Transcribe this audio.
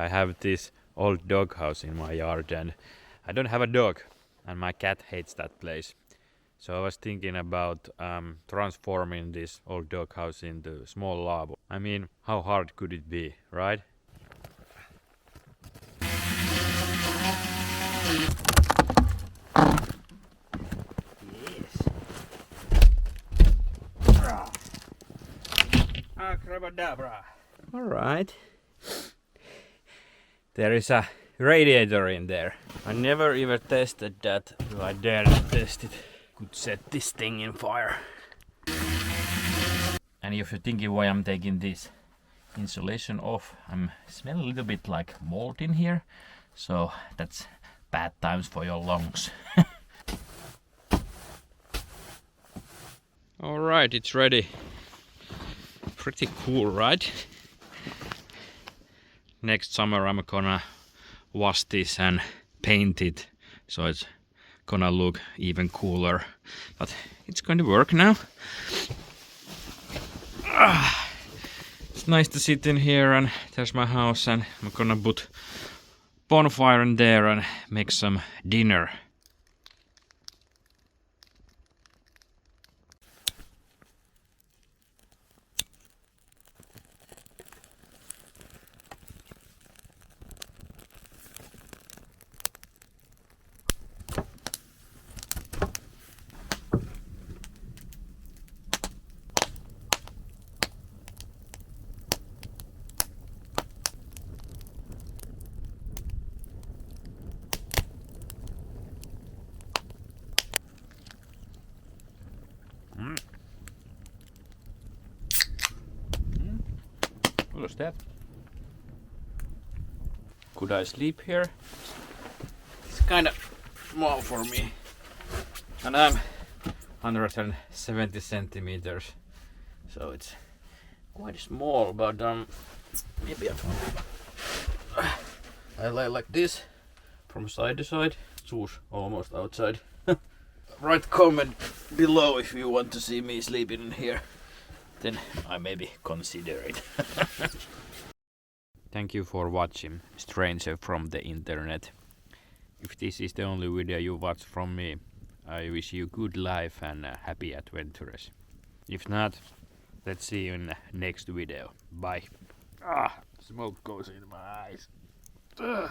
I have this old doghouse in my yard and I don't have a dog and my cat hates that place. So I was thinking about transforming this old doghouse into small Laavu. I mean, how hard could it be, right? Yes. Abracadabra. All right. There is a radiator in there. I never even tested that. If I dare to test it, could set this thing in fire. And if you're thinking why I'm taking this insulation off, I'm smelling a little bit like mold in here. So that's bad times for your lungs. Alright, it's ready. Pretty cool, right? Next summer I'm gonna wash this and paint it so it's gonna look even cooler. But it's going to work now. It's nice to sit in here and there's my house and I'm gonna put bonfire in there and make some dinner. What was that? Could I sleep here? It's kind of small for me. And I'm 170 centimeters. So it's quite small, but maybe I lay like this from side to side. Shoes almost outside. Write comment below if you want to see me sleeping in here. Then I maybe consider it. Thank you for watching, stranger from the internet. If this is the only video you watch from me, I wish you good life and happy adventures. If not, let's see you in the next video. Bye. Smoke goes in my eyes. Ugh.